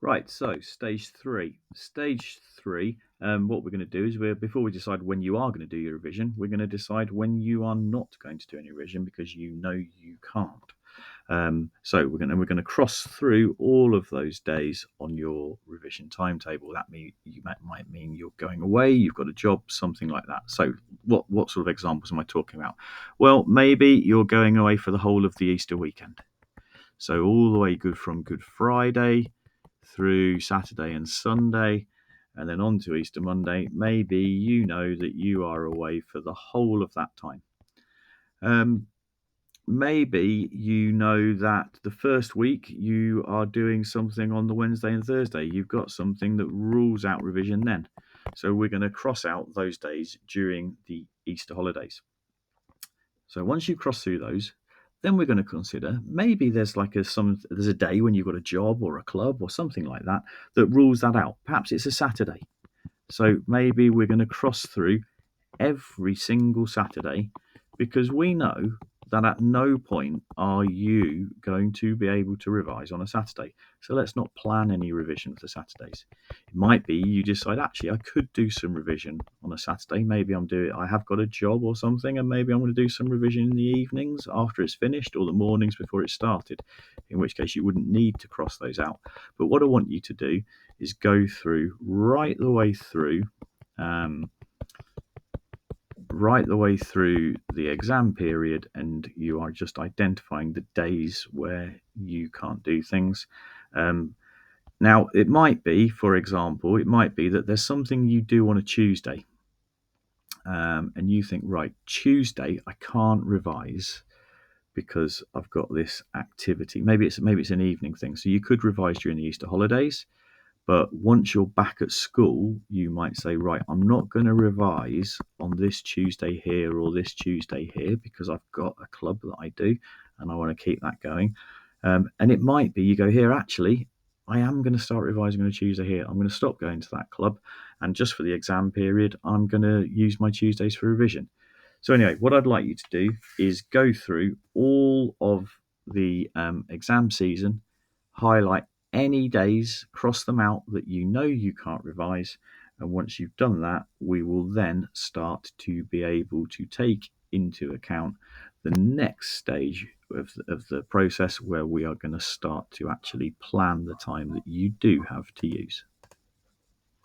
Right, so stage three. Stage three, what we're going to do is before we decide when you are going to do your revision, we're going to decide when you are not going to do any revision because you know you can't. So we're going to cross through all of those days on your revision timetable. That might mean you're going away, you've got a job, something like that. So what sort of examples am I talking about? Well, maybe you're going away for the whole of the Easter weekend. So all the way from Good Friday through Saturday and Sunday, and then on to Easter Monday. Maybe you know that you are away for the whole of that time. Um, Maybe you know that the first week you are doing something on the Wednesday and Thursday. You've got something that rules out revision then. So we're going to cross out those days during the Easter holidays. So once you cross through those, then we're going to consider maybe there's a day when you've got a job or a club or something like that that rules that out. Perhaps it's a Saturday. So maybe we're going to cross through every single Saturday because we know that at no point are you going to be able to revise on a Saturday. So let's not plan any revision for Saturdays. It might be you decide actually I could do some revision on a Saturday. Maybe I have got a job or something, and maybe I'm going to do some revision in the evenings after it's finished or the mornings before it started. In which case you wouldn't need to cross those out. But what I want you to do is go through um, right the way through the exam period, and you are just identifying the days where you can't do things. Um, Now, it might be, for example, it might be that there's something you do on a Tuesday, and you think, right, Tuesday I can't revise because I've got this activity. Maybe it's an evening thing, so you could revise during the Easter holidays. But once you're back at school, you might say, right, I'm not going to revise on this Tuesday here or this Tuesday here because I've got a club that I do and I want to keep that going. And it might be you go here, actually, I am going to start revising on a Tuesday here. I'm going to stop going to that club. And just for the exam period, I'm going to use my Tuesdays for revision. So, anyway, what I'd like you to do is go through all of the exam season, highlight any days, cross them out that you know you can't revise. And once you've done that, we will then start to be able to take into account the next stage of the process where we are going to start to actually plan the time that you do have to use.